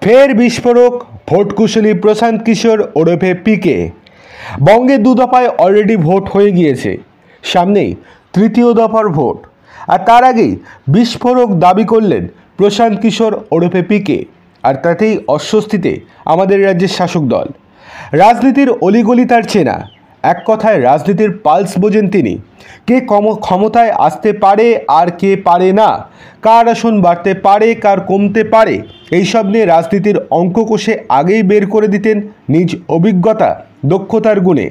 ফের বিস্ফোরক ভোটকুশলী প্রশান্ত কিশোর ওরফে পিকে। বঙ্গে দু দফায় অলরেডি ভোট হয়ে গিয়েছে, সামনেই তৃতীয় দফার ভোট, আর তার আগেই বিস্ফোরক দাবি করলেন প্রশান্ত কিশোর ওরফে পিকে। আর তাতেই অস্বস্তিতে আমাদের রাজ্যের শাসক দল। রাজনীতির অলিগলি তার চেনা, এক কথায় রাজনীতির পালস বোঝেন তিনি। কে ক্ষমতায় আসতে পারে আর কে পারে না, কার আসন বাড়তে পারে কার কমতে পারে, এইসব নিয়ে রাজনীতির অঙ্ক কষে আগেই বের করে দিতেন নিজ অভিজ্ঞতা দক্ষতার গুণে।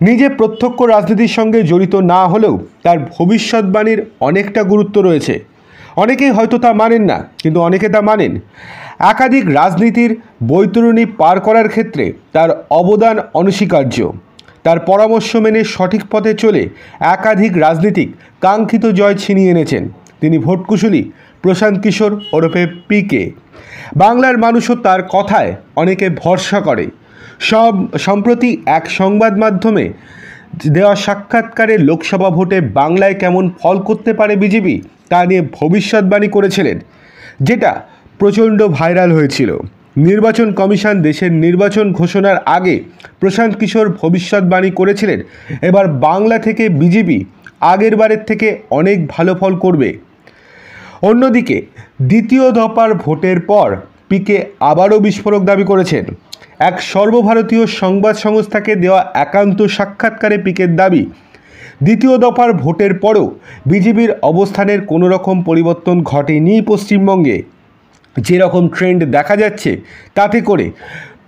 নিজে প্রত্যক্ষ রাজনীতির সঙ্গে জড়িত না হলেও তার ভবিষ্যৎবাণীর অনেকটা গুরুত্ব রয়েছে। অনেকেই হয়তো তা মানেন না, কিন্তু অনেকে তা মানেন। একাধিক রাজনীতির বৈতরণী পার করার ক্ষেত্রে তার অবদান অনস্বীকার্য। তার পরামর্শ মেনে সঠিক পথে চলে একাধিক রাজনীতিক কাঙ্ক্ষিত জয় ছিনিয়ে এনেছেন। তিনি ভোটকুশলী প্রশান্ত কিশোর ওরফে পিকে। বাংলার মানুষও তার কথায় অনেকে ভরসা করে। সম্প্রতি এক সংবাদ মাধ্যমে দেওয়া সাক্ষাৎকারে লোকসভা ভোটে বাংলায় কেমন ফল করতে পারে বিজেপি তা নিয়ে ভবিষ্যৎবাণী করেছিলেন, যেটা প্রচণ্ড ভাইরাল হয়েছিল। নির্বাচন কমিশন দেশের নির্বাচন ঘোষণার আগে প্রশান্ত কিশোর ভবিষ্যৎবাণী করেছিলেন এবার বাংলা থেকে বিজেপি আগের বারের থেকে অনেক ভালো ফল করবে। অন্যদিকে দ্বিতীয় দফার ভোটের পর পিকে আবারও বিস্ফোরক দাবি করেছেন। এক সর্বভারতীয় সংবাদ সংস্থাকে দেওয়া একান্ত সাক্ষাৎকারে পিকের দাবি, দ্বিতীয় দফার ভোটের পরও বিজেপির অবস্থানের কোনো রকম পরিবর্তন ঘটেনি পশ্চিমবঙ্গে। যেরকম ট্রেন্ড দেখা যাচ্ছে তাতে করে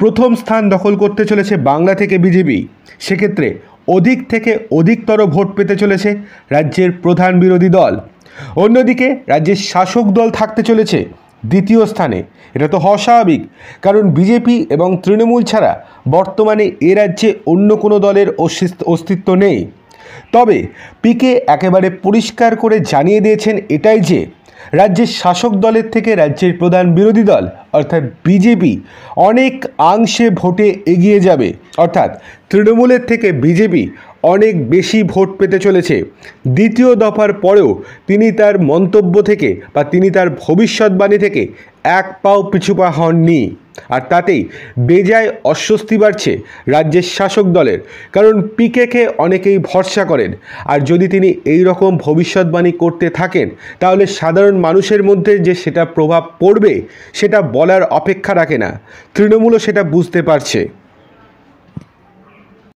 প্রথম স্থান দখল করতে চলেছে বাংলা থেকে বিজেপি। সেক্ষেত্রে অধিক থেকে অধিকতর ভোট পেতে চলেছে রাজ্যের প্রধান বিরোধী দল। অন্যদিকে রাজ্যের শাসক দল থাকতে চলেছে দ্বিতীয় স্থানে। এটা তো অস্বাভাবিক, কারণ বিজেপি এবং তৃণমূল ছাড়া বর্তমানে এ রাজ্যে অন্য কোনো দলের অস্তিত্ব নেই। তবে পিকে একেবারে পরিষ্কার করে জানিয়ে দিয়েছেন এটাই যে রাজ্যের শাসক দলের থেকে রাজ্যের প্রধান বিরোধী দল অর্থাৎ বিজেপি অনেক অংশে ভোটে এগিয়ে যাবে। অর্থাৎ তৃণমূলের থেকে বিজেপি অনেক বেশি ভোট পেতে চলেছে। দ্বিতীয় দফার পরেও তিনি তার মন্তব্য থেকে বা তিনি তার ভবিষ্যৎবাণী থেকে এক পাও পিছুপা হননি। আর তাতেই বেজায় অস্বস্তি বাড়ছে রাজ্যের শাসক দলের, কারণ পিকেকে অনেকেই ভরসা করেন। আর যদি তিনি এই রকম ভবিষ্যৎবাণী করতে থাকেন তাহলে সাধারণ মানুষের মধ্যে যে সেটা প্রভাব পড়বে সেটা বলার অপেক্ষা রাখে না। তৃণমূলও সেটা বুঝতে পারছে।